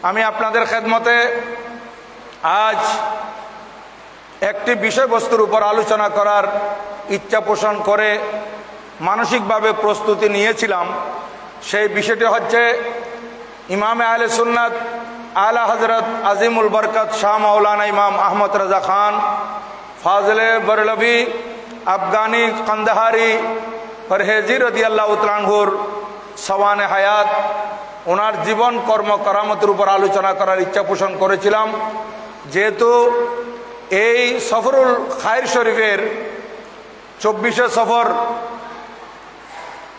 আমি আপনাদের খেদমতে আজ একটি বিষয়বস্তুর উপর আলোচনা করার ইচ্ছা পোষণ করে মানসিকভাবে প্রস্তুতি নিয়েছিলাম। সেই বিষয়টি হচ্ছে ইমামে আহলে সুন্নাত আলা হজরত আজিমুল বরকত শাহ মাওলানা ইমাম আহমদ রাজা খান ফাজলে বরলভি আফগানি কান্দাহারি পরহেজি রাদিয়াল্লাহু তাআলা আনহুর সওয়ানে হায়াত, ওনার জীবন কর্ম কারামতের উপর আলোচনা করার ইচ্ছা পোষণ করেছিলাম। যেহেতু এই সফরুল খায়ের শরীফের 24শে সফর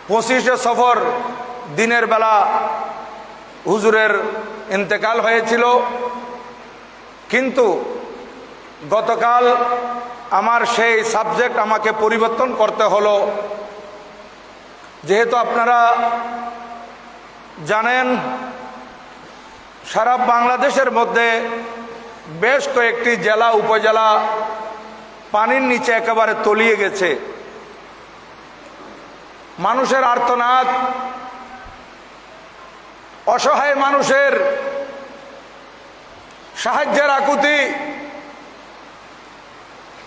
25শে সফর দিনের বেলা হুজুরের ইন্তেকাল হয়েছিল, কিন্তু গতকাল আমার সেই সাবজেক্ট আমাকে পরিবর্তন করতে হলো। যেহেতু আপনারা জানেন সারা বাংলাদেশের মধ্যে বেশ কয়েকটি জেলা উপজেলা পানির নিচে একেবারে তলিয়ে গেছে। মানুষের আর্তনাদ, অসহায় মানুষের সাহায্যের আকুতি,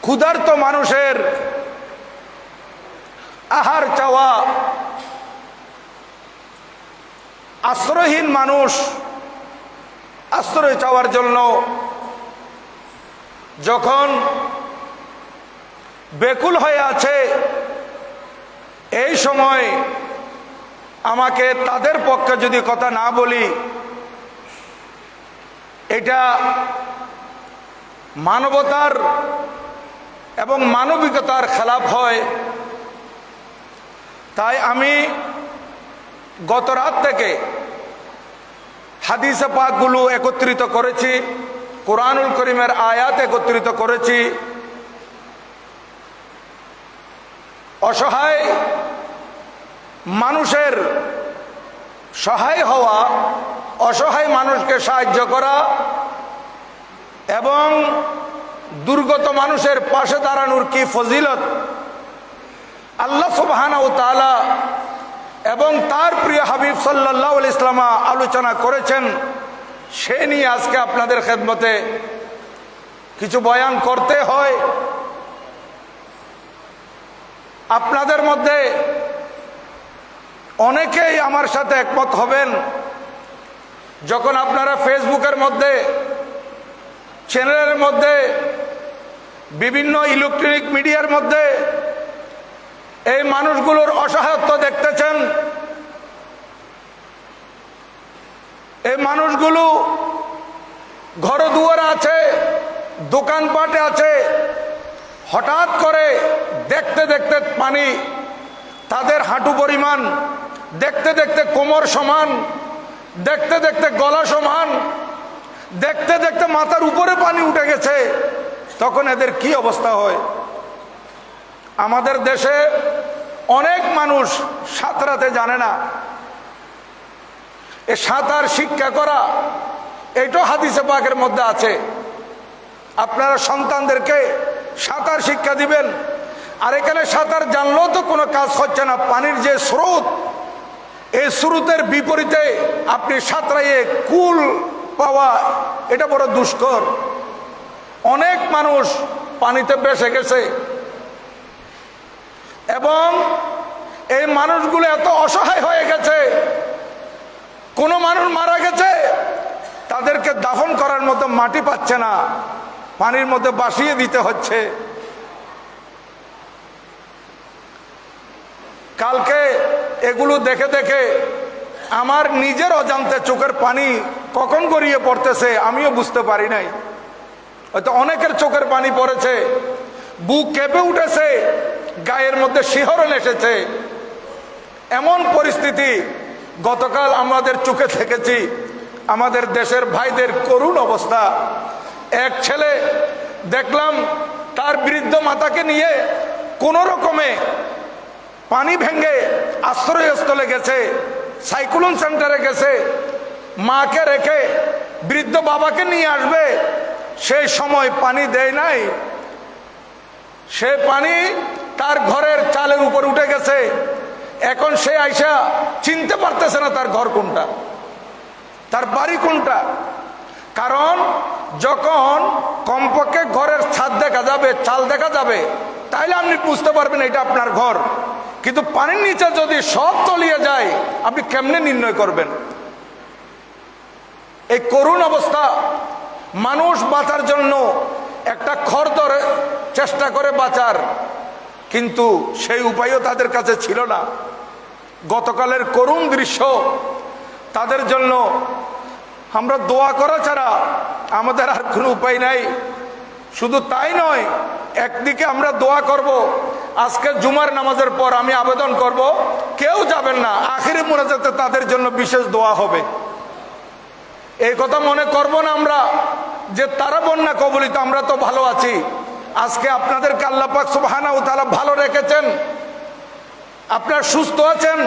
ক্ষুধার্ত মানুষের আহার চাওয়া, আশ্রয়হীন মানুষ আশ্রয় চাওয়ার জন্য যখন বেকুল হয়ে আছে, এই সময় আমাকে তাদের পক্ষে যদি কথা না বলি, এটা মানবতার এবং মানবিকতার খেলাফ হয়। তাই আমি গত রাত থেকে হাদিসে পাকগুলো একত্রিত করেছি, কোরআনুল করিমের আয়াত একত্রিত করেছি। অসহায় মানুষের সহায় হওয়া, অসহায় মানুষকে সাহায্য করা এবং দুর্গত মানুষের পাশে দাঁড়ানোর কি ফজিলত আল্লাহ সুবহানাহু ওয়া তাআলা এবং তার প্রিয় হাবিব সাল্লাল্লাহু আলাইহি ওয়াসাল্লাম আলোচনা করেছেন, সে নিয়ে আজকে আপনাদের খেদমতে কিছু বয়ান করতে হয়। আপনাদের মধ্যে অনেকেই আমার সাথে একমত হবেন যখন আপনারা ফেসবুকের মধ্যে, চ্যানেলের মধ্যে, বিভিন্ন ইলেকট্রনিক মিডিয়ার মধ্যে এই মানুষগুলোর অসহায়ত্ব দেখতেছেন। এই মানুষগুলো ঘর দুয়ারে আছে, দোকানপাটে আছে, হঠাৎ করে দেখতে দেখতে পানি তাদের হাঁটু পরিমাণ, দেখতে দেখতে কোমর সমান, দেখতে দেখতে গলা সমান, দেখতে দেখতে মাথার উপরে পানি উঠে গেছে, তখন এদের কি অবস্থা হয়? আমাদের দেশে অনেক মানুষ সাঁতরাতে জানে না। এ সাঁতার শিক্ষা করা, এটাও হাদিসে পাকের মধ্যে আছে। আপনারা সন্তানদেরকে সাঁতার শিক্ষা দিবেন, আর এখানে সাঁতার জানলেও তো কোনো কাজ হচ্ছে না। পানির যে স্রোত, এই স্রোতের বিপরীতে আপনি সাঁতরাইয়ে কুল পাওয়া, এটা বড় দুষ্কর। অনেক মানুষ পানিতে ভেসে গেছে এবং এই মানুষগুলো এত অসহায় হয়ে গেছে, কোনো মানুষ মারা গেছে, তাদেরকে দাফন করার মতো মাটি পাচ্ছে না, পানির মধ্যে ভাসিয়ে দিতে হচ্ছে। কালকে এগুলো দেখে দেখে আমার নিজের অজান্তে চোখের পানি কখন গড়িয়ে পড়তেছে আমিও বুঝতে পারি নাই। হয়তো অনেকের চোখের পানি পড়েছে, বুক কেঁপে উঠেছে, গায়ের মধ্যে শিহরণ এসেছে। এমন পরিস্থিতি গতকাল আমাদের চোখে দেখেছি। আমাদের দেশের ভাইদের করুণ অবস্থা। এক ছেলে দেখলাম তার বৃদ্ধ মাতাকে নিয়ে কোনো রকমে পানি ভেঙে আশ্রয়স্থলে গেছে, সাইক্লোন সেন্টারে গেছে, মাকে রেখে বৃদ্ধ বাবাকে নিয়ে আসবে, সেই সময় পানি দেয় নাই। সে পানি তার ঘরের চালের উপর উঠে গেছে। এখন সে আইসা চিনতে পারতেছে না তার ঘর কোনটা। তার বাড়ি কোনটা। কারণ যখন কমপক্ষে ঘরের ছাদ দেখা যাবে, চাল দেখা যাবে, তাইলে আপনি বুঝতে পারবেন এটা আপনার ঘর। কিন্তু পানির নিচে যদি সব তলিয়ে যায়, আপনি কেমনে নির্ণয় করবেন? এই করুণ অবস্থা। মানুষ বাঁচার জন্য একটা খড় চেষ্টা করে বাঁচার, কিন্তু সেই উপায়ও তাদের কাছে ছিল না। গতকালের করুণ দৃশ্য, তাদের জন্য আমরা দোয়া করা ছাড়া আমাদের আর কোনো উপায় নাই। শুধু তাই নয়, একদিকে আমরা দোয়া করব, আজকে জুমার নামাজের পর আমি আবেদন করব, কেউ যাবেন না, আখিরি মোনাজাতে তাদের জন্য বিশেষ দোয়া হবে। এই কথা মনে করব না আমরা যে তারা বন্যা কবলিত, আমরা তো ভালো আছি। আজকে আপনাদেরকে আল্লাহ পাক সুবহানাহু ওয়া তাআলা ভালো রেখেছেন, আপনারা সুস্থ আছেন,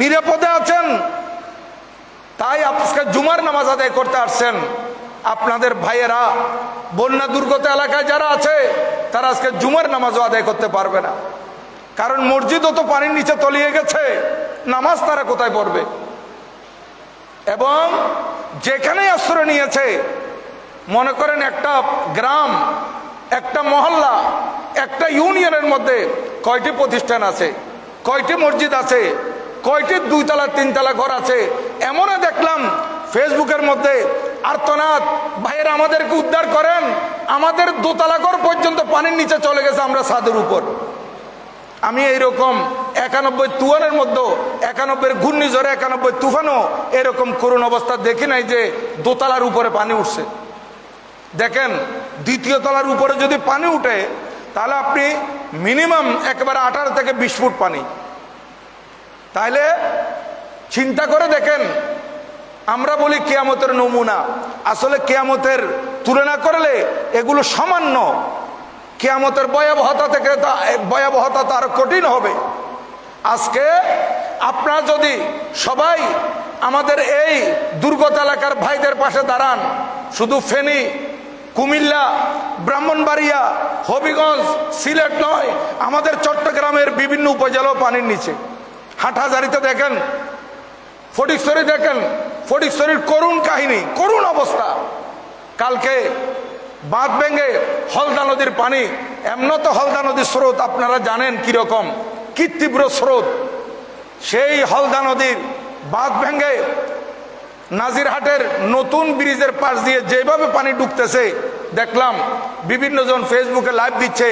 নিরাপদে আছেন, তাই আজকে জুমার নামাজ আদায় করতে আসছেন। আপনাদের ভাইয়েরা বন্যা দুর্গত এলাকায় যারা আছে, তারা আজকে জুমার নামাজও আদায় করতে পারবে না। কারণ মসজিদও তো পানির নিচে তলিয়ে গেছে, নামাজ তারা কোথায় পড়বে? এবং যেখানে আশ্রয় নিয়েছে, মনে করেন একটা গ্রাম, একটা মহল্লা, একটা ইউনিয়নের মধ্যে কয়টি প্রতিষ্ঠান আছে, কয়টি মসজিদ আছে, কয়টি 2 তলা 3 তলা ঘর আছে। এমনও দেখলাম ফেসবুকের মধ্যে আর্তনাদ, ভাইয়েরা আমাদেরকে উদ্ধার করেন, আমাদের 2 তলা ঘর পর্যন্ত পানির নিচে চলে গেছে, আমরা ছাদের উপর। আমি এইরকম 91 তুফানের মধ্যে, 91 ঘূর্ণিঝড়ে, 91 তুফানও এরকম করুণ অবস্থা দেখি নাই যে 2 তলার উপরে পানি উঠছে। দেখেন, 2য় তলার উপরে যদি পানি উঠে, তাহলে আপনি মিনিমাম একেবারে 18 থেকে 20 ফুট পানি। তাইলে চিন্তা করে দেখেন, আমরা বলি কিয়ামতের নমুনা, আসলে কিয়ামতের তুলনা করলে এগুলো সামান্য। কিয়ামতের ভয়াবহতা তো আরো কঠিন হবে। আজকে আপনারা যদি সবাই আমাদের এই দুর্গত এলাকার ভাইদের পাশে দাঁড়ান, শুধু ফেনী, কুমিল্লা, ব্রাহ্মণবাড়িয়া, হবিগঞ্জ, সিলেট নয়, আমাদের চট্টগ্রামের বিভিন্ন উপজেলাও পানির নিচে। হাটহাজারীতে দেখেন, ফটিকছড়ি দেখেন, ফটিকছড়ির করুণ কাহিনী, করুণ অবস্থা। কালকে বাঁধ ভেঙে হলদা নদীর পানি, এমন তো হলদা নদীর স্রোত আপনারা জানেন কিরকম, কি তীব্র স্রোত। সেই হলদা নদীর বাঁধ ভেঙে নাজিরহাটের নতুন ব্রিজের পাশ দিয়ে যেভাবে পানি ঢুকতেছে দেখলাম, বিভিন্ন জন ফেসবুকে লাইভ দিচ্ছে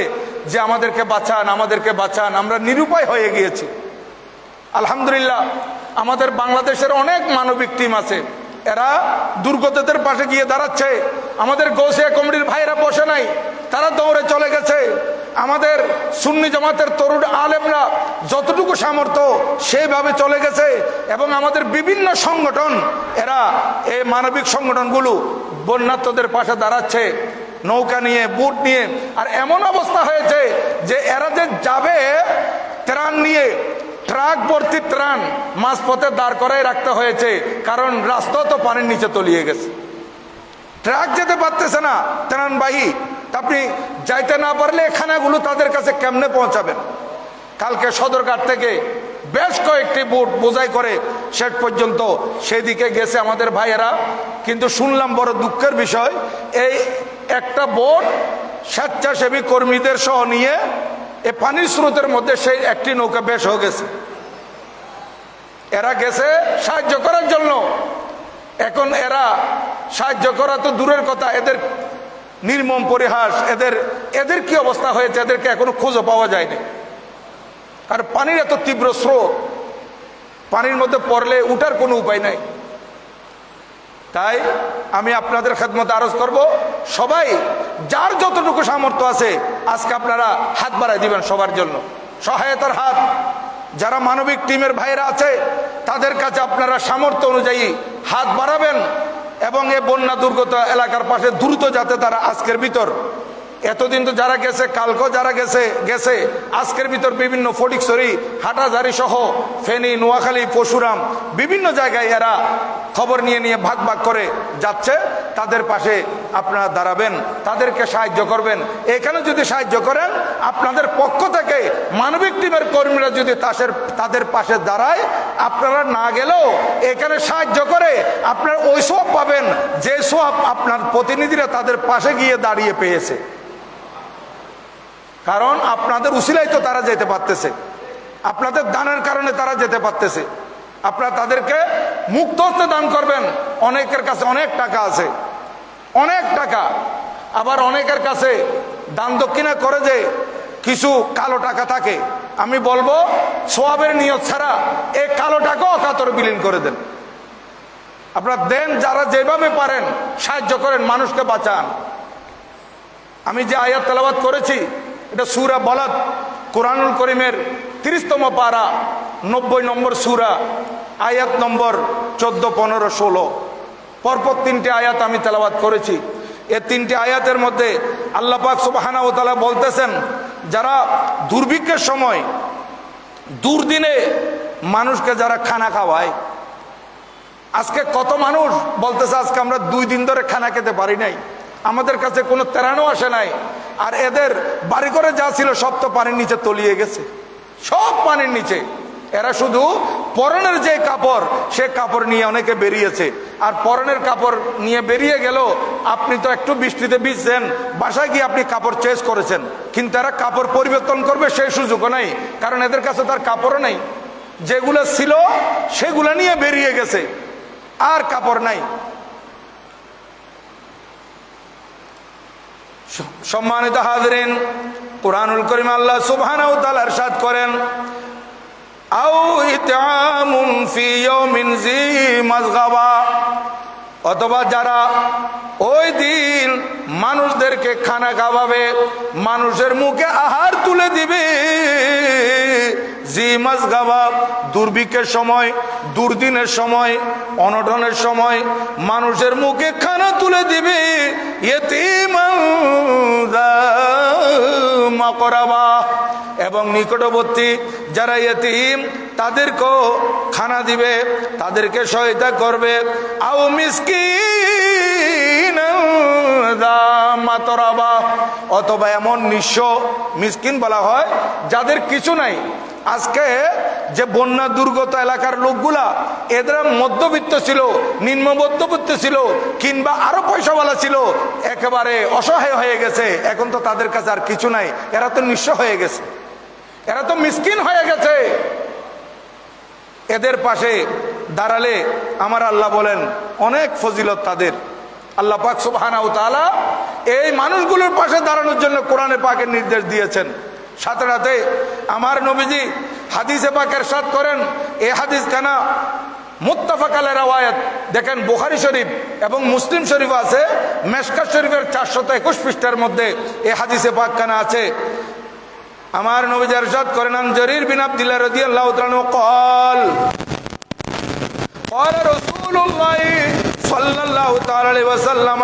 যে আমাদেরকে বাঁচান, আমাদেরকে বাঁচান, আমরা নিরুপায় হয়ে গিয়েছি। আলহামদুলিল্লাহ, আমাদের বাংলাদেশের অনেক মানবিক টিম আছে, এরা দুর্গতদের পাশে গিয়ে দাঁড়াচ্ছে। আমাদের গৌসিয়া কমিটির ভাইরা বসে নাই, তারা দৌড়ে চলে গেছে। আমাদের সুন্নি জামাতের তরুণ আলেমরা যতটুকু সামর্থ্য সেইভাবে চলে গেছে। এবং আমাদের বিভিন্ন সংগঠন, এরা এই মানবিক সংগঠনগুলো বন্যার্তদের পাশে দাঁড়াচ্ছে, নৌকা নিয়ে, বুট নিয়ে। আর এমন অবস্থা হয়েছে যে এরা যে যাবে ত্রাণ নিয়ে, ট্রাক ভর্তি ত্রাণ মাঝপথে দাঁড় করাই রাখতে হয়েছে, কারণ রাস্তা তো পানির নিচে তলিয়ে গেছে, ট্রাক যেতে পারতেছে না ত্রাণবাহী। আপনি যাইতে না পারলে খানাগুলো তাদের কাছে কেমনে পৌঁছাবেন? কালকে সদরঘাট থেকে বেশ কয়েকটি বোট বোঝাই করে শেষ পর্যন্ত সেদিকে গেছে আমাদের ভাইয়েরা। কিন্তু শুনলাম বড় দুঃখের বিষয়, এই একটা বোট স্বেচ্ছাসেবী কর্মীদের সহ নিয়ে এই পানির স্রোতের মধ্যে সেই একটি নৌকা বেশ হয়ে গেছে। এরা গেছে সাহায্য করার জন্য। এখন এরা সাহায্য করা তো দূরের কথা, এদের নির্মম পরিহাস, এদের কি অবস্থা হয়েছে, এদেরকে এখনো খোঁজও পাওয়া যায়নি। আর পানির এত তীব্র স্রোত, পানির মধ্যে পড়লে উঠার কোনো উপায় নাই। তাই আমি আপনাদের খেদমতে আরজ করব, সবাই যার যতটুকু সামর্থ্য আছে আজকে আপনারা হাত বাড়াই দিবেন সবার জন্য, সহায়তার হাত। যারা মানবিক টিমের ভাইরা আছে তাদের কাছে আপনারা সামর্থ্য অনুযায়ী হাত বাড়াবেন এবং এই বন্যা দুর্গত এলাকার পাশে দ্রুত যাতে তারা আজকের ভিতর, এতদিন তো যারা গেছে, কালকেও যারা গেছে আজকের ভিতর বিভিন্ন ফটিকছড়ি, হাটহাজারী সহ ফেনী, নোয়াখালী, পরশুরাম বিভিন্ন জায়গায় এরা খবর নিয়ে ভাগ ভাগ করে যাচ্ছে। তাদের পাশে আপনারা দাঁড়াবেন, তাদেরকে সাহায্য করবেন। এখানে যদি সাহায্য করেন, আপনাদের পক্ষ থেকে মানবিক টিমের কর্মীরা যদি তাদের পাশে দাঁড়ায়, আপনারা না গেলেও এখানে সাহায্য করে আপনারা ওই সওয়াব পাবেন যে সওয়াব আপনার প্রতিনিধিরা তাদের পাশে গিয়ে দাঁড়িয়ে পেয়েছে। কারণ আপনাদের উসিলায় তো তারা যেতে পারতেছে, আপনাদের দানের কারণে তারা যেতে পারতেছে। আপনারা তাদেরকে মুক্ত হস্তে দান করবেন। অনেকের কাছে অনেক টাকা আছে, অনেক টাকা, আবার অনেকের কাছে দান দক্ষিণা করে যে কিছু কালো টাকা থাকে। আমি বলবো সওয়াবের নিয়ত ছাড়া এই কালো টাকা অকাতরে বিলীন করে দেন। আপনারা দেন, যারা যেভাবে পারেন সাহায্য করেন, মানুষকে বাঁচান। আমি যে আয়াত তেলাওয়াত করেছি এটা সূরা বলদ, কোরআনুল করিমের 30তম পারা 90 নম্বর সূরা, আয়াত নম্বর 14, 15, 16 পরপর 3টে আয়াত আমি তেলাওয়াত করেছি। এই 3টে আয়াতের মধ্যে আল্লাহ পাক সুবহানাহু ওয়া তাআলা বলতেছেন, যারা দুর্ভিক্ষের সময় দুর্দিনে মানুষকে যারা খানা খাওয়ায়, আজকে কত মানুষ বলতেছে আজকে আমরা 2 দিন ধরে খানা খেতে পারি নাই, আমাদের কাছে কোনো ত্রাণও আসে নাই। আর এদের বাড়ি করে যা ছিল সব তো পানির নিচে তলিয়ে গেছে, সব পানির নিচে। এরা শুধু পরনের যে কাপড়, সে কাপড় নিয়ে অনেকে বেরিয়েছে। আর পরনের কাপড় নিয়ে বেরিয়ে গেল, আপনি তো একটু বৃষ্টিতে ভিজছেন, বাসায় গিয়ে আপনি কাপড় চেঞ্জ করেছেন, কিন্তু এরা কাপড় পরিবর্তন করবে সেই সুযোগও নাই, কারণ এদের কাছে তার কাপড়ও নেই। যেগুলো ছিল সেগুলো নিয়ে বেরিয়ে গেছে, আর কাপড় নাই। সম্মানিত হাজরিন, কুরআনুল কারীম আল্লাহ সুবহানাহু ওয়া তাআলা ইরশাদ করেন, আও ইতআমুন ফি ইয়াউমিন যী মাযগাবা, অথবা যারা ওই দিন মানুষদেরকে খানা খাওয়াবে, মানুষের মুখে আহার তুলে দিবে, জি মাযগাবা, দুর্ভিক্ষের সময়, দুর্দিনের সময়, অনটনের সময় মানুষের মুখে খানা তুলে দিবে, ইয়তীমান যা মাকরাবা, এবং নিকটবর্তী যারা ইয়তীম তাদেরকেও খানা দিবে, তাদেরকে সহায়তা করবে। আও মিসকিন যা মাতরাবা, অথবা এমন নিঃস্ব, মিসকিন বলা হয় যাদের কিছু নাই। আজকে যে বন্যা দুর্গত এলাকার লোকগুলা, এদের মধ্যবিত্ত ছিল, নিম্ন মধ্যবিত্ত ছিল, কিংবা আরো পয়সাওয়ালা ছিল, একেবারে অসহায় হয়ে গেছে। এখন তো তাদের কাছে আর কিছু নাই, এরা তো নিঃস্ব হয়ে গেছে, এরা তো মিসকিন হয়ে গেছে। এদের পাশে দাঁড়ালে আমার আল্লাহ বলেন অনেক ফজিলত তাদের। আল্লাহ পাক সুবহানাহু ওয়া তাআলা এই মানুষগুলোর পাশে দাঁড়ানোর জন্য কোরআনে পাকের নির্দেশ দিয়েছেন। সাথে সাথে আমার নবীজি হাদিসে পাক ইরশাদ করেন, এই হাদিস কানা মুত্তাফাক আলাইহি রাওয়ায়াত। দেখেন বুখারী শরীফ এবং মুসলিম শরীফ আছে, মিশকাত শরীফের 421 পৃষ্ঠার মধ্যে এই হাদিসে পাক কানা আছে। আমার নবীজি ইরশাদ করেন, আন জারীর বিন আব্দুল্লাহ রাদিয়াল্লাহু তাআলা قال قال رسول الله صلى الله تعالى عليه وسلم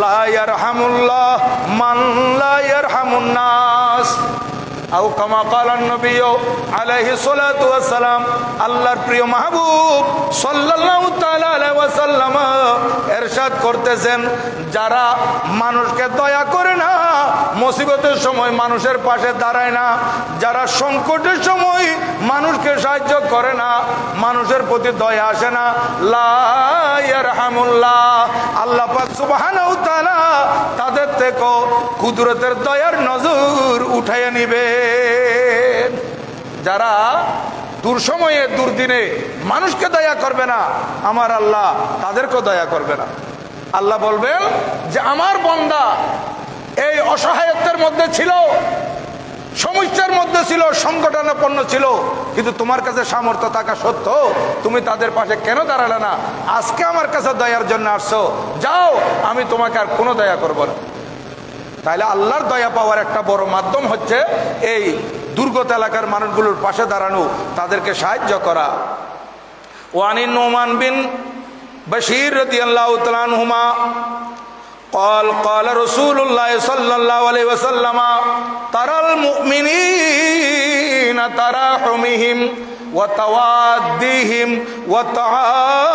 لا يرحم الله من لا يرحم الناس আও কামা ক্বালান নবী আলাইহি সাল্লাতু ওয়াস সালাম। আল্লাহর প্রিয় মাহবুব সাল্লাল্লাহু তাআলা আলাইহি ওয়াসাল্লাম ইরশাদ করতেছেন, যারা মানুষকে দয়া করে না, মুসিবতের সময় মানুষের পাশে দাঁড়ায় না, যারা সংকটের সময় মানুষকে সাহায্য করে না, মানুষের প্রতি দয়া আসে না, লা ইয়ারহামুল্লাহ, আল্লাহ পাক সুবহানাহু ওয়া তাআলা তাদের থেকে কুদরতের দয়ার নজর উঠাইয়া নিবে। যারা দুঃসময়ে দুর্দিনে মানুষকে দয়া করবে না, আমার আল্লাহ তাদেরকে দয়া করবে না। আল্লাহ বলবেন যে আমার বান্দা এই অসহায়ত্বের মধ্যে ছিল, সমস্যার মধ্যে ছিল, সংকটাপন্ন ছিল, কিন্তু তোমার কাছে সামর্থ্য থাকা সত্ত্বেও তুমি তাদের পাশে কেন দাঁড়ালে না? আজকে আমার কাছে দয়ার জন্য আসছো, যাও, আমি তোমাকে আর কোনো দয়া করবো না। তাইলে আল্লাহর দয়া পাওয়ার একটা বড় মাধ্যম হচ্ছে এই দুর্গত এলাকার মানুষগুলোর পাশে দাঁড়ানো, তাদেরকে সাহায্য করা। ওয়ানিন নুমান বিন বাশীর রাদিয়াল্লাহু তাআলা আনহুমা قال قال رسول الله صلى الله عليه وسلم ترى المؤمنين تراحمهم وتوادهم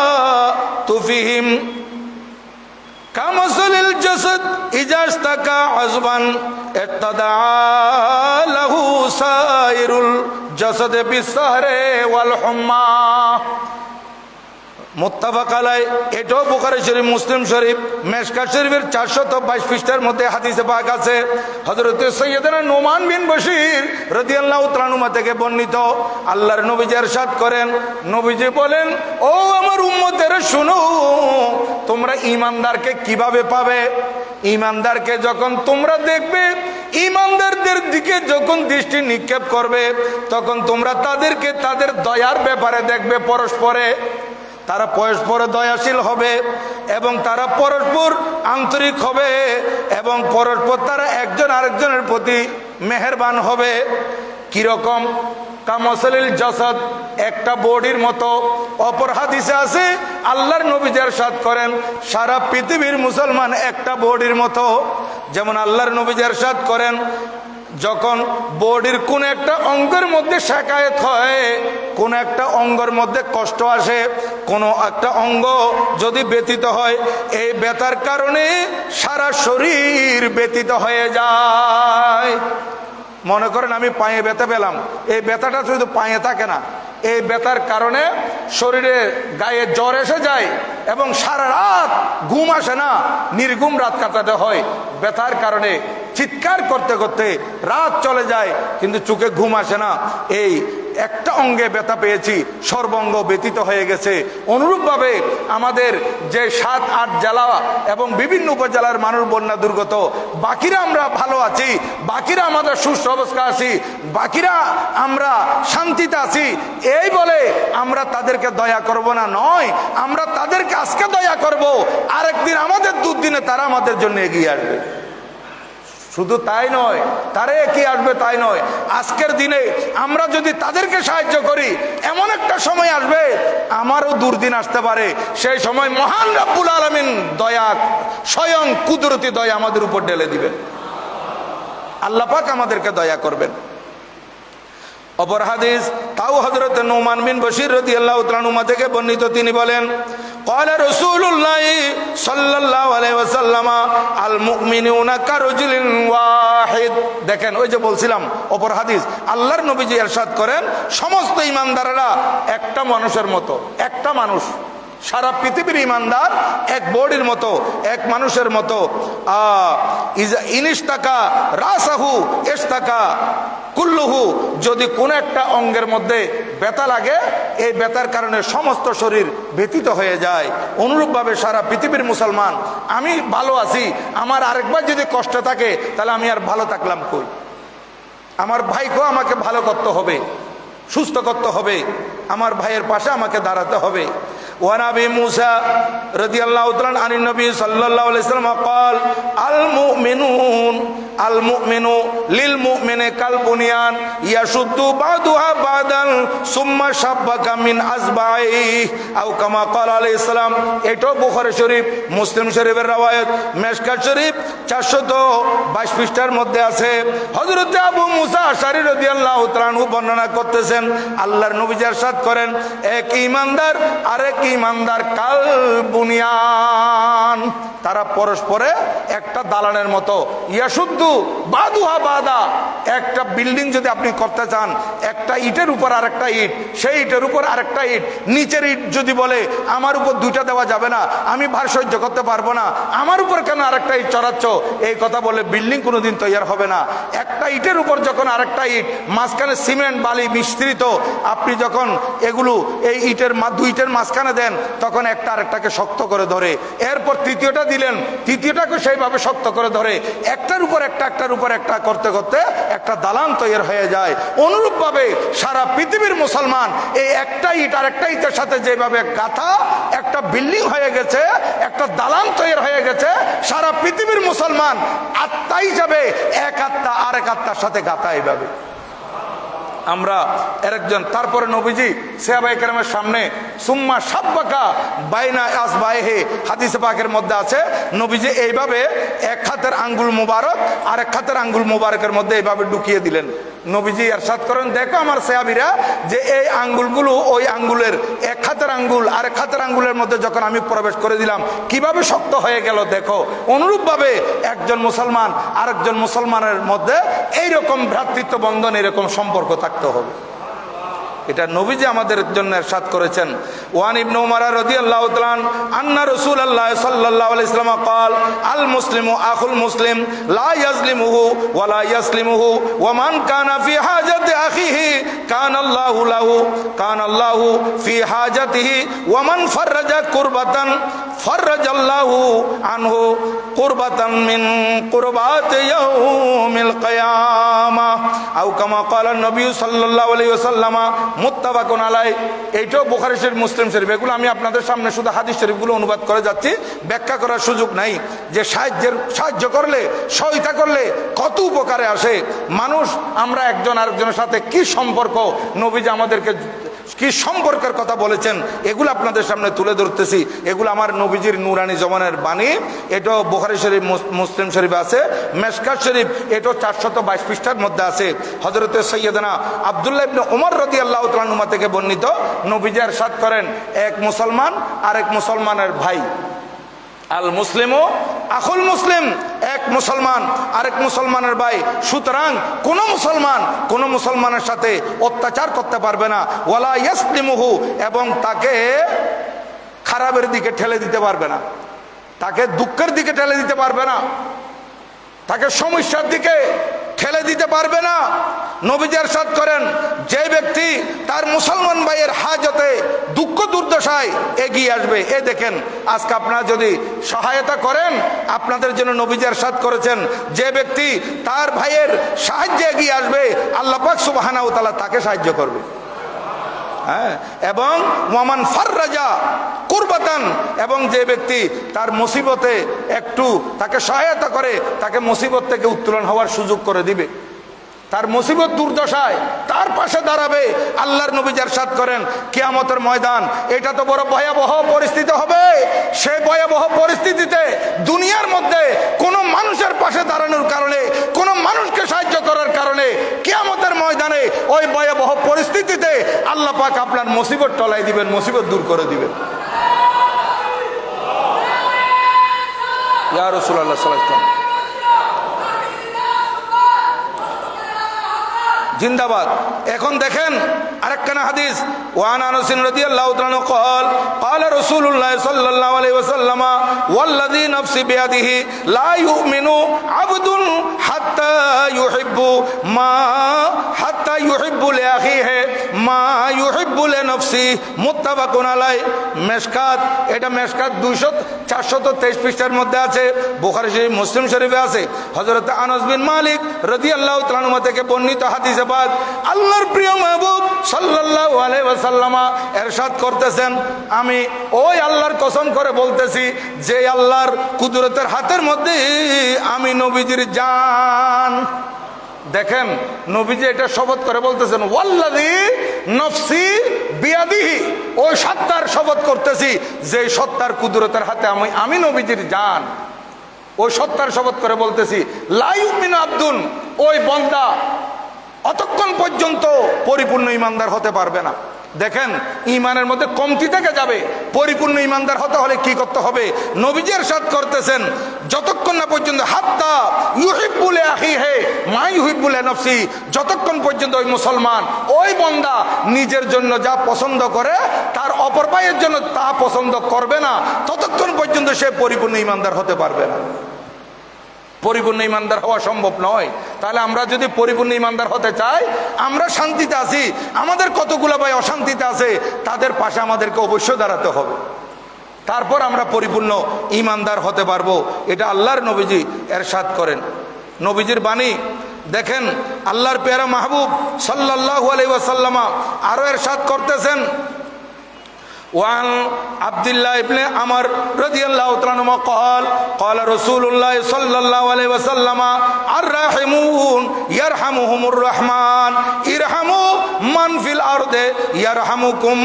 وتعاطفهم كمثل الجسد জাসাদ ইজা ইস্তাকা আযবান ইত্তাদা লাহু সাইরুল জাসাদ বিসসাহরে ওয়াল হুম্মা। মুত্তাফাক আলাইহি। এটাও বুখারী শরীফ, মুসলিম শরীফ, মেশকাত শরীফের 422 পৃষ্ঠার মধ্যে হাদিসে পাক আছে। হযরত সাইয়েদনা নোমান বিন বশীর রাদিয়াল্লাহু তাআলা আনহু থেকে বর্ণিত, আল্লাহর নবীজি ইরশাদ করেন, নবীজি বলেন, ও আমার উম্মতেরা শুনো, তোমরা ঈমানদারকে কিভাবে পাবে? ঈমানদারকে যখন তোমরা দেখবে, ঈমানদারদের দিকে যখন দৃষ্টি নিক্ষেপ করবে, তখন তোমরা তাদেরকে তাদের দয়ার ব্যাপারে দেখবে। পরস্পরে তারা পরস্পরে দয়াশীল হবে এবং তারা পরস্পর আন্তরিক হবে এবং পরস্পর তারা একজন আরেকজনের প্রতি মেহেরবান হবে। কিরকম? কামাসালিল জাসাদ, একটা বডির মতো। অপর হাদিসে আছে আল্লাহর নবী ইরশাদ করেন, সারা পৃথিবীর মুসলমান একটা বডির মতো। যেমন আল্লাহর নবী ইরশাদ করেন, যখন বডির কোন একটা অঙ্গের মধ্যে শাকায়েত হয়, কোন একটা অঙ্গের মধ্যে কষ্ট আসে, কোন একটা অঙ্গ যদি ব্যথিত হয়, এই ব্যথার কারণে সারা শরীর ব্যথিত হয়ে যায়। মনে করেন আমি পায়ে ব্যথা পেলাম, এই ব্যথাটা শুধু পায়ে থাকে না, এই ব্যথার কারণে শরীরে গায়ে জ্বর এসে যায় এবং সারা রাত ঘুম আসে না, নির্ঘুম রাত কাটাতে হয় ব্যথার কারণে। চিৎকার করতে করতে রাত চলে যায় কিন্তু চোখে ঘুম আসে না। এই একটা অঙ্গে ব্যথা পেয়েছি, সর্বাঙ্গ ব্যথিত হয়ে গেছে। অনুরূপভাবে আমাদের যে 7-8 জেলা এবং বিভিন্ন উপজেলার মানুষ বন্যা দুর্গত, বাকিরা আমরা ভালো আছি, বাকিরা আমাদের সুস্থ অবস্থা আছি, বাকিরা আমরা শান্তিতে আছি, এই বলে আমরা তাদেরকে দয়া করব না, নয়, আমরা তাদেরকে আজকে দয়া করব, আরেকদিন আমাদের দুর্দিনে তারা আমাদের জন্য এগিয়ে আসবে। শুধু তাই নয়, তারা কি আসবে তাই নয়, আজকের দিনে আমরা যদি তাদেরকে সাহায্য করি, এমন একটা সময় আসবে আমারও দুর্দিন আসতে পারে, সেই সময় মহান রব্বুল আলামিন দয়া, স্বয়ং কুদরতি দয়া আমাদের উপর ঢেলে দিবেন। আল্লাহ পাক আমাদেরকে দয়া করবেন। অপর হাদিস, তাও হযরত নোমান বিন বশীর রাদিয়াল্লাহু তাআলা আনহু থেকে বর্ণিত, তিনি বলেন, ক্বালা রাসূলুল্লাহ সাল্লাল্লাহু আলাইহি ওয়াসাল্লাম আল মুমিনুনা কারজুলিন ওয়াহিদ। দেখেন, ওই যে বলছিলাম অপর হাদিস, আল্লাহর নবীজি ইরশাদ করেন, সমস্ত ঈমানদারেরা একটা মানুষের মতো, একটা মানুষ। সারা পৃথিবীর ঈমানদার এক বডির মতো, এক মানুষের মতো। ইনিস্তাকা রাসাহু ইস্তাকা কুল্লুহু, যদি কোন একটা অঙ্গের মধ্যে ব্যথা লাগে, এই ব্যথার কারণে সমস্ত শরীর ব্যথিত হয়ে যায়। অনুরূপভাবে সারা পৃথিবীর মুসলমান, আমি ভালো আছি, আমার আরেকবার যদি কষ্ট থাকে তাহলে আমি আর ভালো থাকলাম কই? আমার ভাইকেও আমাকে ভালো করতে হবে, সুস্থ করতে হবে, আমার ভাইয়ের পাশে আমাকে দাঁড়াতে হবে। وعن ابي موسى رضي الله تعالى عن النبي صلى الله عليه وسلم قال المؤمن للمؤمن كالبنيان يشد بعضها بعضا ثم شبك من اصبعيه او كما قال عليه السلام। এটা বুখারী শরীফ, মুসলিম শরীফের রওয়ায়াত, মেশকাত শরীফ 422 পৃষ্ঠার মধ্যে আছে। হযরত আবু মুসা আশআরী রাদিয়াল্লাহু তাআলা আনহু বর্ণনা করতেছেন, আল্লাহর নবী ইরশাদ করেন, এক ঈমানদার আরেক ঈমানদার কাল বুনিয়ান, তারা পরস্পরে একটা দালানের মতো। ইয়াশুদ্দু বাদুহা বাদা, একটা বিল্ডিং যদি আপনি করতে চান, একটা ইটের উপর আরেকটা ইট, সেই ইটের উপর আরেকটা ইট, নিচের ইট যদি বলে আমার উপর দুইটা দেওয়া যাবে না, আমি ভার সহ্য করতে পারবো না, আমার উপর কেন আরেকটা ইট চড়াচ্ছ, এই কথা বলে বিল্ডিং কোনোদিন তৈরি হবে না। একটা ইটের উপর যখন আরেকটা ইট, মাঝখানে সিমেন্ট বালি মিশ্রিত, আপনি যখন এগুলো এই ইটের দুই ইটের মাঝখানে দেন, তখন একটা আরেকটাকে শক্ত করে ধরে, এরপর তৃতীয়টা দিলেন, তৃতীয়টাকে সেইভাবে শক্ত করে ধরে, একটার উপর একটা, একটার উপর একটা করতে করতে একটা দালান তৈরি হয়ে যায়। অনুরূপভাবে সারা পৃথিবীর মুসলমান এই একটা ইট আর একটা ইটের সাথে যেভাবে গাঁথা একটা বিল্ডিং হয়ে গেছে, একটা দালান তৈরি হয়ে গেছে, সারা পৃথিবীর মুসলমান আত্মাই যাবে, এক আত্মা আরেক আত্মার সাথে গাঁথা এইভাবে। আমরা আরেকজন, তারপরে নবীজি সাহাবায়ে কেরামের সামনে সুম্মা সাব্বাকা বাইনা আসবাইহি, হাদিসে পাকের মধ্যে আছে, নবীজি এইভাবে এক হাতের আঙ্গুল মুবারক আর এক হাতের আঙ্গুল মুবারকের মধ্যে এইভাবে ঢুকিয়ে দিলেন। নবীজি ইরশাদ করেন, দেখো আমার সাহাবীরা, যে এই আঙ্গুলগুলো ওই আঙ্গুলের এক হাতের আঙ্গুল আর এক হাতের আঙ্গুলের মধ্যে যখন আমি প্রবেশ করে দিলাম কিভাবে শক্ত হয়ে গেল দেখো। অনুরূপভাবে একজন মুসলমান আরেকজন মুসলমানের মধ্যে এইরকম ভ্রাতৃত্ব বন্ধন, এরকম সম্পর্ক থাকতে হবে। এটা নবীজি আমাদের জন্য ইরশাদ করেছেন। ওয়ান ইবনে উমর রাদিয়াল্লাহু তাআলা আন্না রাসূলুল্লাহ সাল্লাল্লাহু আলাইহি ওয়াসাল্লাম قال المسلم اخو المسلم لا يظلمه ولا يسلمه ومن كان في حاجه اخيه كان الله له كان الله في حاجته ومن فرج كربة فرج الله عنه كربة من قربات يوم القيامة أو كما قال النبي صلى الله عليه وسلم মুত্তাফাকুন আলাইহি। এইটাও বুখারী শরীফ, মুসলিম শরীফ। এগুলো আমি আপনাদের সামনে শুধু হাদিস শরীফগুলো অনুবাদ করে যাচ্ছি, ব্যাখ্যা করার সুযোগ নাই। যে সাহায্য করলে, সহায়তা করলে কত উপকারে আসে মানুষ। আমরা একজন আরেকজনের সাথে কি সম্পর্ক, নবীজি আমাদেরকে কি সম্পর্কের কথা বলেছেন, এগুলো আপনাদের সামনে তুলে ধরতেছি। এগুলো আমার নবীজির নুরানি জমানের বাণী। এটাও বুখারী শরীফ, মুসলিম শরীফ আছে। মেশকাত শরীফ এটাও 422 পৃষ্ঠার মধ্যে আছে। হযরতে সৈয়দনা আব্দুল্লাহ ইবনে উমর রাদিয়াল্লাহু তাআলা আনহু থেকে বর্ণিত, নবীজি ইরশাদ করেন, এক মুসলমান আরেক মুসলমানের ভাই। আল মুসলিমু আখুল মুসলিম, এক মুসলমান আরেক মুসলমানের ভাই। সুতরাং কোন মুসলমানের সাথে অত্যাচার করতে পারবে না। ওয়ালা ইয়াসলিমুহু, এবং তাকে খারাপের দিকে ঠেলে দিতে পারবে না, তাকে দুঃখের দিকে ঠেলে দিতে পারবে না, তাকে সমস্যার দিকে ঠেলে দিতে পারবে না। নবীজি ইরশাদ করেন, যে ব্যক্তি তার মুসলমান ভাইয়ের হাজতে, দুঃখ দুর্দশায় এগিয়ে আসবে। এ দেখেন, আজকে আপনারা যদি সহায়তা করেন, আপনাদের জন্য নবীজি ইরশাদ করেছেন, যে ব্যক্তি তার ভাইয়ের সাহায্যে এগিয়ে আসবে, আল্লাহ পাক সুবহানাহু ওয়া তাআলা তাকে সাহায্য করবে। হ্যাঁ, এবং ওয়ামান ফাররাজা কুরবাতান, এবং যে ব্যক্তি তার মুসিবতে একটু তাকে সহায়তা করে, তাকে মুসিবত থেকে উত্তোলন হওয়ার সুযোগ করে দিবে, তার মুসিবত দুর্দশায় তার পাশে দাঁড়াবে। আল্লাহর নবী ইরশাদ করেন, কিয়ামতের ময়দান এটা তো বড় ভয়াবহ পরিস্থিতি হবে। সেই ভয়াবহ পরিস্থিতিতে দুনিয়ার মধ্যে কোন মানুষের পাশে দাঁড়ানোর কারণে, কোন মানুষকে সাহায্য করার কারণে, কিয়ামতের ময়দানে ওই ভয়াবহ পরিস্থিতিতে আল্লাহ পাক আপনার মুসিবত টলাই দিবেন, মুসিবত দূর করে দিবেন। ইয়া রাসূলুল্লাহ সাল্লাল্লাহু আলাইহি ওয়াসাল্লাম জিন্দাবাদ। এখন দেখেন আরেকখানা হাদিস। ওয়ান আনাস রাদিয়াল্লাহু তাআলা قال قال رسول الله صلى الله عليه وسلم والذي نفسي بيده لا يؤمن عبد حتى يحب لاخيه ما يحب لنفسه متفق عليه। মেশকাত, এটা মেশকাত 423 পৃষ্ঠার মধ্যে আছে। বুখারী শরীফ, মুসলিম শরীফে আছে। হযরত আনাস বিন মালিক রাদিয়াল্লাহু তাআলা আনহু থেকে বর্ণিত হাদিসে পাক, আল্লাহর প্রিয় মাহবুব সাল্লাল্লাহু আলাইহি ওয়াসাল্লাম ইরশাদ করতেছেন, আমি ওই আল্লাহর কসম করে বলতেছি, যে আল্লাহর কুদরতের হাতের মধ্যে আমি নবীজির জান। দেখেন, নবীজি এটা শপথ করে বলতেছেন, ওয়াল্লাযী নফসি বিয়াদিহি, ওই সত্তার শপথ করতেছি যে সত্তার কুদরতের হাতে আমি নবীজির জান। ওই সত্তার শপথ করে বলতেছি, লা ইউমিনু আবদুন, ওই বান্দা অতক্ষণ পর্যন্ত পরিপূর্ণ ইমানদার হতে পারবে না। দেখেন, ইমানের মধ্যে কমতি থেকে যাবে। পরিপূর্ণ ইমানদার হতে হলে কি করতে হবে? নবীজি ইরশাদ করতেছেন, যতক্ষণ না পর্যন্ত হাত্তা ইউহিব্বু লিআখিহি মা ইউহিব্বু লিনাফসি, যতক্ষণ পর্যন্ত ওই মুসলমান, ওই বান্দা নিজের জন্য যা পছন্দ করে তার অপর ভাইয়ের জন্য তা পছন্দ করবে না, ততক্ষণ পর্যন্ত সে পরিপূর্ণ ইমানদার হতে পারবে না। পরিপূর্ণ ইমানদার হওয়া সম্ভব নয়। তাহলে আমরা যদি পরিপূর্ণ ইমানদার হতে চাই, আমরা শান্তিতে আছি, আমাদের কতগুলো ভাই অশান্তিতে আছে, তাদের পাশে আমাদেরকে অবশ্যই দাঁড়াতে হবে, তারপর আমরা পরিপূর্ণ ইমানদার হতে পারবো। এটা আল্লাহর নবীজি ইরশাদ করেন, নবীজির বাণী। দেখেন, আল্লাহর প্যারা মাহবুব সাল্লাল্লাহু আলাইহি ওয়াসাল্লাম আরো ইরশাদ করতেছেন, وعن عبد الله بن عمر رضي الله تعالى عنهما قال قال رسول الله صلى الله عليه وسلم الراحمون يرحمهم الرحمن ارحموا মান ফিল আরদে ইয়ারহামুকুম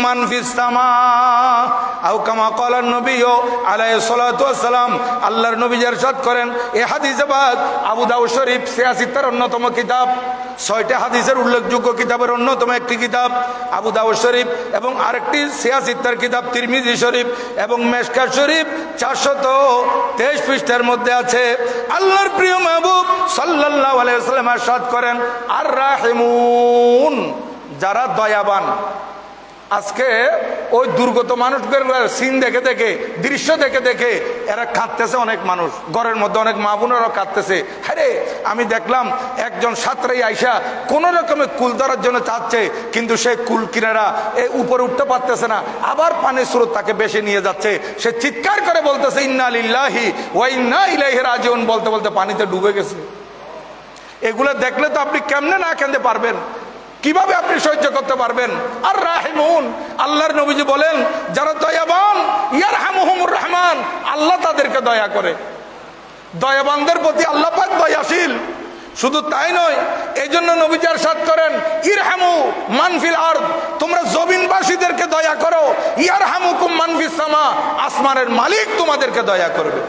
মান ফিস সামা আও কামা ক্বালা নবী আলাইহিস সালাতু ওয়াস সালাম। আল্লাহর নবী ইরশাদ করেন, এই হাদিসে পাক আবু দাউদ শরীফ 86টার অন্যতম কিতাব, 6টা হাদিসের উল্লেখযোগ্য কিতাবের অন্যতম একটি কিতাব আবু দাউদ শরীফ, এবং আরেকটি 86টার কিতাব তিরমিজি শরীফ, এবং মেশকাত শরীফ 423 পৃষ্ঠার মধ্যে আছে। আল্লাহর প্রিয় মাহবুব সাল্লাল্লাহু আলাইহি ওয়াসাল্লাম ইরশাদ করেন, আর রাহিমুন, যারা দয়াবান। আজকে ওই দুর্গত মানুষদের সিন দেখে দেখে, দৃশ্য দেখে দেখে এরা কাঁদতেছে। অনেক মানুষ ঘরের মধ্যে, অনেক মা বোনেরা কাঁদতেছে। হ্যাঁ, আমি দেখলাম একজন সাঁতরাই আইসা কোন রকমের কুল ধরার জন্য চাচ্ছে, কিন্তু সে কুল কিনারা উপরে উঠতে পারতেছে না, আবার পানির স্রোত তাকে বেশি নিয়ে যাচ্ছে। সে চিৎকার করে বলতেছে, ইন্না লিল্লাহি ওয়া ইন্না ইলাইহি রাজিউন, বলতে বলতে পানিতে ডুবে গেছে। এগুলো দেখলে তো আপনি কেমনে না কাঁদতে পারবেন? কিভাবে আপনি সহ্য করতে পারবেন? আর রাহিমুন, আল্লাহর নবীজি বলেন, যারা দয়াবান ইয়ারহামুহুমুর রহমান, আল্লাহ তাদেরকে দয়া করে। দয়াবানদের প্রতি আল্লাহ পাক দয়াশীল। শুধু তাই নয়, এই জন্য নবীজি ইরশাদ করেন, ইরহামু মান ফিল আরদ, তোমরা জমিনবাসীদেরকে দয়া করো, ইয়ারহামুকুম মান ফিস সামা, আসমানের মালিক তোমাদেরকে দয়া করবে।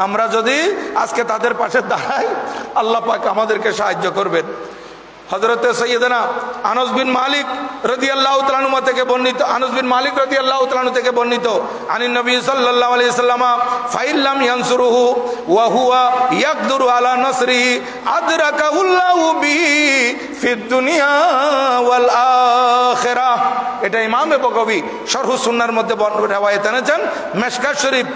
আমরা যদি আজকে তাদের পাশে দাঁড়াই, আল্লাহ পাক আমাদেরকে সাহায্য করবেন। হযরতে সাইয়েদনা আনাস বিন মালিক রাদিয়াল্লাহু তাআলা আনহু থেকে বর্ণিত, আনাস বিন মালিক রাদিয়াল্লাহু তাআলা আনহু থেকে বর্ণিত, আনিন নবী সাল্লাল্লাহু আলাইহি ওয়াসাল্লাম, ফাইল্লাম ইয়ানসুরুহু ওয়া হুয়া ইয়াকদুরু আলা নাসরিহি আদরাকাহুল্লাহু বিহি ফিদ দুনিয়া ওয়াল আখিরাহ। এটা ইমাম বগবী শরহু সুন্নাহর মধ্যে রওয়ায়াত এনেছেন। মেশকাত শরীফ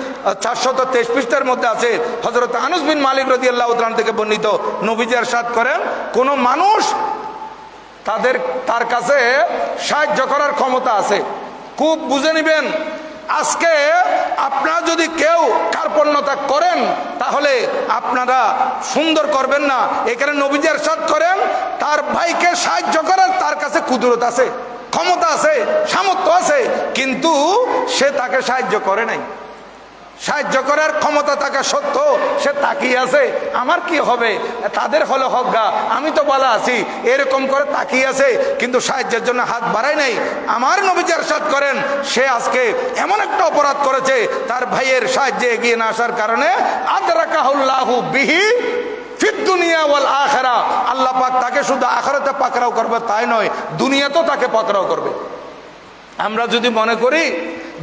423 পৃষ্ঠার মধ্যে আছে। হযরত আনাস বিন মালিক রাদিয়াল্লাহু তাআলা থেকে বর্ণিত, নবীজি ইরশাদ করেন, কোন মানুষ তার কাছে সাহায্য করার ক্ষমতা আছে। খুব বুঝে নিবেন, আজকে আপনারা যদি কেউ কার্পণ্যতা করেন, তাহলে আপনারা সুন্দর করবেন না। এখানে নবীজি ইরশাদ করেন, তার ভাইকে সাহায্য করার তার কাছে কুদরত আছে, ক্ষমতা আছে, সামর্থ্য আছে, কিন্তু সে তাকে সাহায্য করে নাই। সাহায্য করার ক্ষমতা থাকা সত্ত্বেও সে তাকিয়ে আছে, আমার কি হবে, তাদের হলো হক গা, আমি তো বলা আছি, এরকম করে তাকিয়ে আছে, কিন্তু সাহায্যের জন্য হাত বাড়ায় নাই। আমার নবীজি ইরশাদ করেন, সে আজকে এমন একটা অপরাধ করেছে, তার ভাইয়ের সাহায্যে এগিয়ে না আসার কারণে আদরাকাহুল্লাহু বিহি ফিদ দুনিয়া ওয়াল আখিরাহ, আল্লাহ পাক তাকে শুধু আখিরাতে পাকড়াও করবে তাই নয়, দুনিয়াতেও তাকে পাকড়াও করবে। আমরা যদি মনে করি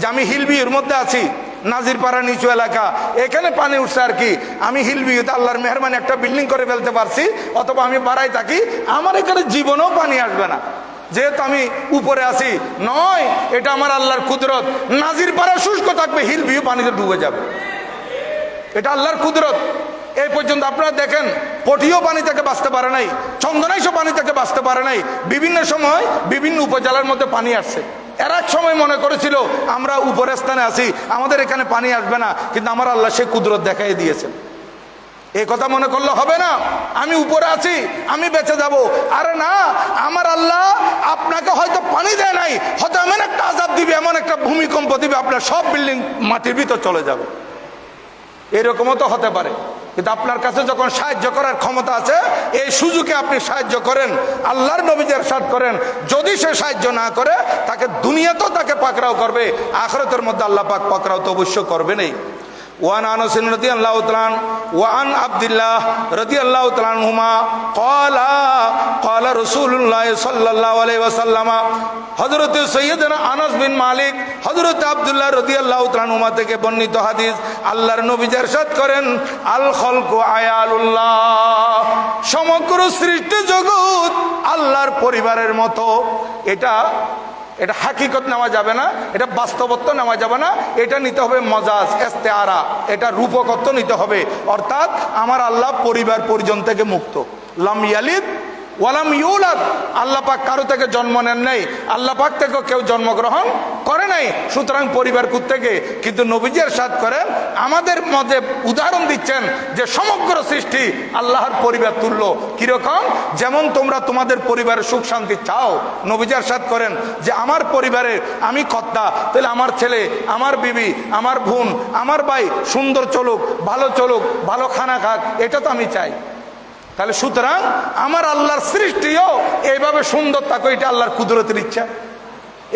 যে আমি হিলবির মধ্যে আছি, নাজিরপাড়া নিচু এলাকা, এখানে পানি উঠছে আর কি, আমি হিলবিতে আল্লাহর মেহরবানি একটা বিল্ডিং করে ফেলতে পারছি, অথবা আমি বাড়াই থাকি, আমার এখানে জীবনেও পানি আসবে না, যেহেতু আমি উপরে আছি। নয়, এটা আমার আল্লাহর কুদরত। নাজিরপাড়া শুষ্ক থাকবে, হিলবিও পানিতে ডুবে যাবে, এটা আল্লাহর কুদরত। এই পর্যন্ত আপনারা দেখেন, পটিও পানি থেকে বাঁচতে পারে নাই, চন্দনাইশও পানি থেকে বাঁচতে পারে নাই। বিভিন্ন সময় বিভিন্ন উপজেলার মধ্যে পানি আসছে। এর এক সময় মনে করেছিল আমরা উপরের স্থানে আছি, আমাদের এখানে পানি আসবে না, কিন্তু আমার আল্লাহ সে কুদরত দেখাই দিয়েছেন। এই কথা মনে করলে হবে না, আমি উপরে আছি, আমি বেঁচে যাব। আরে না, আমার আল্লাহ আপনাকে হয়তো পানি দেয় নাই, হয়তো এমন একটা আযাব দিবে, এমন একটা ভূমিকম্প দিবে, আপনার সব বিল্ডিং মাটির ভিতর চলে যাবে। এরকমও তো হতে পারে। কিন্তু আপনার কাছে যখন সাহায্য করার ক্ষমতা আছে, এই সুযোগে আপনি সাহায্য করেন। আল্লাহর নবীজি ইরশাদ করেন, যদি সে সাহায্য না করে, তাকে দুনিয়াতেও তাকে পাকড়াও করবে, আখিরাতের মধ্যে আল্লাহ পাক পাকড়াও তো অবশ্য করবেনই। ওয়ান আনাস রাদিয়াল্লাহু তাআলা ওয়ান আব্দুল্লাহ রাদিয়াল্লাহু তাআলা আনহুমা ক্বালা রাসূলুল্লাহ সাল্লাল্লাহু আলাইহি ওয়াসাল্লাম, হযরত সাইয়্যিদনা আনাস বিন মালিক, হযরত আব্দুল্লাহ রাদিয়াল্লাহু তাআলা আনহুমা থেকে বর্ণিত হাদিস, আল্লাহর নবী ইরশাদ করেন, আল খালকু আয়ালুল্লাহ, সমগ্র সৃষ্টি জগৎ আল্লাহর পরিবারের মতো। এটা হাকিকত নেওয়া যাবে না, এটা বাস্তবত্ব নেওয়া যাবে না, এটা নিতে হবে মজাজ, ইস্তেআরা, এটা রূপকত্ব নিতে হবে। অর্থাৎ আমার আল্লাহ পরিবার পরিজন থেকে মুক্ত। লাম ইয়ালিদ ওয়ালাম ইউলাদ, আল্লাহ পাক কারো থেকে জন্ম নেন নাই, আল্লাহ পাক থেকে কেউ জন্মগ্রহণ করে নাই, সুতরাং পরিবার থেকে। কিন্তু নবীজি ইরশাদ করেন, আমাদের মধ্যে উদাহরণ দিচ্ছেন যে সমগ্র সৃষ্টি আল্লাহর পরিবার তুল্য। কিরকম? যেমন তোমরা তোমাদের পরিবারের সুখ শান্তি চাও, নবীজি ইরশাদ করেন যে আমার পরিবারে আমি কর্তা, তাহলে আমার ছেলে, আমার বিবি, আমার বোন, আমার ভাই সুন্দর চলুক, ভালো চলুক, ভালো খানা খাক, এটা তো আমি চাই। তাহলে সুতরাং আমার আল্লাহর সৃষ্টিও এইভাবে সুন্দর থাকো, এটা আল্লাহর কুদরতের ইচ্ছা।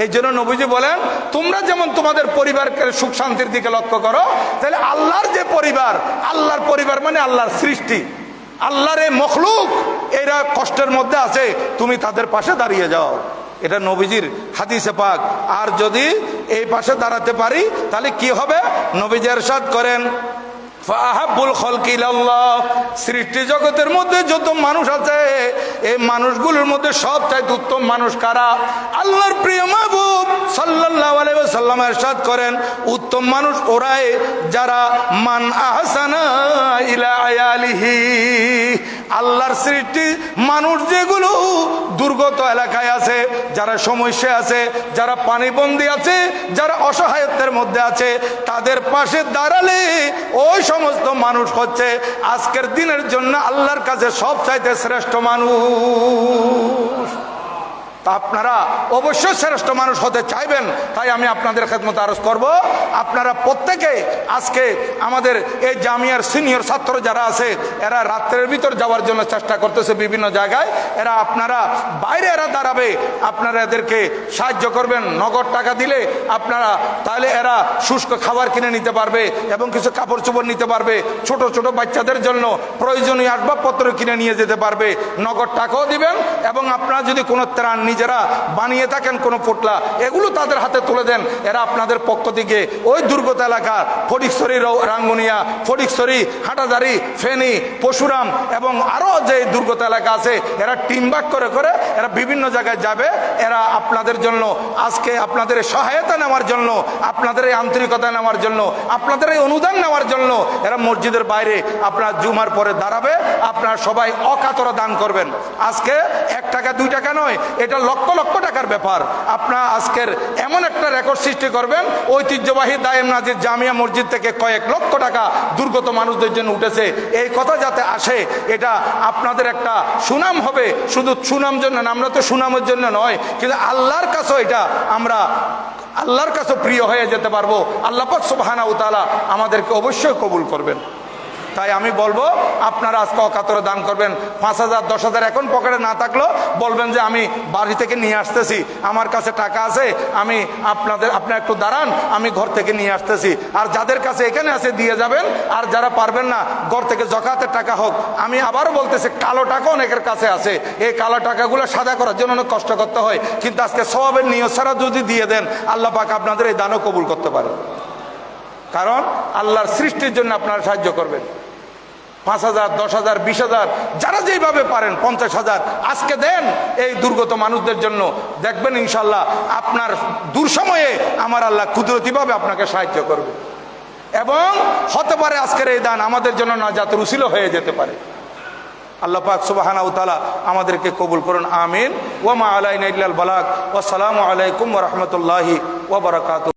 এই জন্য নবীজি বলেন, তোমরা যেমন তোমাদের পরিবারকে সুখ শান্তির দিকে লক্ষ্য করো, তাহলে আল্লাহর যে পরিবার, আল্লাহর পরিবার মানে আল্লাহর সৃষ্টি, আল্লাহর এই মখলুক, এরা কষ্টের মধ্যে আছে, তুমি তাদের পাশে দাঁড়িয়ে যাও। এটা নবীজির হাদিসে পাক। আর যদি এই পাশে দাঁড়াতে পারি তাহলে কি হবে? নবীজি ইরশাদ করেন, ফাহাব্বুল খালকি ইলাল্লাহ, সৃষ্টি জগতের মধ্যে যত মানুষ আছে এই মানুষগুলোর মধ্যে সবচাইতে উত্তম মানুষ কারা? আল্লাহর প্রিয় মাহবুব সাল্লাল্লাহু আলাইহি ওয়াসাল্লাম ইরশাদ করেন, উত্তম মানুষ ওরাই যারা মান আহসানা ইলা আয়ালিহি, আল্লাহর সৃষ্টি মানুষ যেগুলো দুর্গত এলাকায় আছে, যারা সমস্যা আছে, যারা পানিবন্দী আছে, যারা অসহায়ত্বের মধ্যে আছে, তাদের পাশে দাঁড়ালে ওই সমস্ত মানুষ হচ্ছে আজকের দিনের জন্য আল্লাহর কাছে সবচাইতে শ্রেষ্ঠ মানুষ। তা আপনারা অবশ্যই শ্রেষ্ঠ মানুষ হতে চাইবেন, তাই আমি আপনাদের খেদমতে আরজ করব, আপনারা প্রত্যেকে আজকে আমাদের এই জামিয়ার সিনিয়র ছাত্র যারা আছে, এরা রাত্রের ভিতর যাওয়ার জন্য চেষ্টা করতেছে বিভিন্ন জায়গায়, এরা আপনারা বাইরে এরা দাঁড়াবে, আপনারা এদেরকে সাহায্য করবেন, নগদ টাকা দিলে আপনারা, তাহলে এরা শুষ্ক খাবার কিনে নিতে পারবে এবং কিছু কাপড় চোপড় নিতে পারবে, ছোট ছোট বাচ্চাদের জন্য প্রয়োজনীয় আসবাবপত্র কিনে নিয়ে যেতে পারবে, নগদ টাকাও দিবেন। এবং আপনারা যদি কোনো ত্রাণ নিজেরা বানিয়ে থাকেন, কোনো পোটলা, এগুলো তাদের হাতে তুলে দেন, এরা আপনাদের পক্ষ থেকে ওই দুর্গত এলাকার ফটিকছড়ি, রাঙ্গুনিয়া, ফটিকছড়ি, হাটাজারি, ফেনী, পশুরাম এবং আরও যে দুর্গত এলাকা আছে, এরা টিম ভাগ করে করে এরা বিভিন্ন জায়গায় যাবে। এরা আপনাদের জন্য আজকে আপনাদের সহায়তা নেওয়ার জন্য, আপনাদের এই আন্তরিকতা নেওয়ার জন্য, আপনাদের এই অনুদান নেওয়ার জন্য এরা মসজিদের বাইরে আপনার জুমার পরে দাঁড়াবে। আপনারা সবাই অকাতরে দান করবেন। আজকে 1 টাকা 2 টাকা নয়, এটা লক্ষ লক্ষ টাকার ব্যাপার। আপনারা আজকের এমন একটা রেকর্ড সৃষ্টি করবেন, ঐতিহ্যবাহী দায়েম নাজির জামিয়া মসজিদ থেকে কয়েক লক্ষ টাকা দুর্গত মানুষদের জন্য উঠেছে। এই কথা যাতে আসে, এটা আপনাদের একটা সুনাম হবে। শুধু সুনাম জন্য না, আমরা তো সুনামের জন্য নয়, কিন্তু আল্লাহর কাছেও এটা আমরা আল্লাহর কাছে প্রিয় হয়ে যেতে পারবো। আল্লাহ পাক সুবহানাহু ওয়া তাআলা আমাদেরকে অবশ্যই কবুল করবেন। তাই আমি বলবো আপনারা আজকে অকাতরে দান করবেন। 5,000 10,000 এখন পকেটে না থাকলেও বলবেন যে আমি বাড়ি থেকে নিয়ে আসতেছি, আমার কাছে টাকা আছে, আমি আপনারা একটু দাঁড়ান, আমি ঘর থেকে নিয়ে আসতেছি। আর যাদের কাছে এখানে আছে দিয়ে যাবেন, আর যারা পারবেন না ঘর থেকে যাকাতের টাকা হোক। আমি আবারও বলতেছি, কালো টাকা অনেকের কাছে আছে, এই কালো টাকাগুলো সাদা করার জন্য অনেক কষ্ট করতে হয়, কিন্তু আজকে সওয়াবের নিয়ত ছাড়া যদি দিয়ে দেন, আল্লাহ পাক আপনাদের এই দানও কবুল করতে পারে। কারণ আল্লাহর সৃষ্টির জন্য আপনারা সাহায্য করবেন। 5,000 10,000 20,000 যারা যেভাবে পারেন, 50,000 আজকে দেন এই দুর্গত মানুষদের জন্য। দেখবেন ইনশাল্লাহ আপনার দুঃসময়ে আমার আল্লাহ কুদরতিভাবে আপনাকে সাহায্য করবে, এবং হতে পারে আজকের এই দান আমাদের জন্য নাজাতের উসিলা হয়ে যেতে পারে। আল্লাহ পাক সুবহানাহু ওয়া তাআলা আমাদেরকে কবুল করুন, আমিন। ওয়া মা আলাইনা ইল্লাল বালাগ। ওয়া আসসালামু আলাইকুম ওয়া রাহমাতুল্লাহি ওয়া বারাকাতুহু।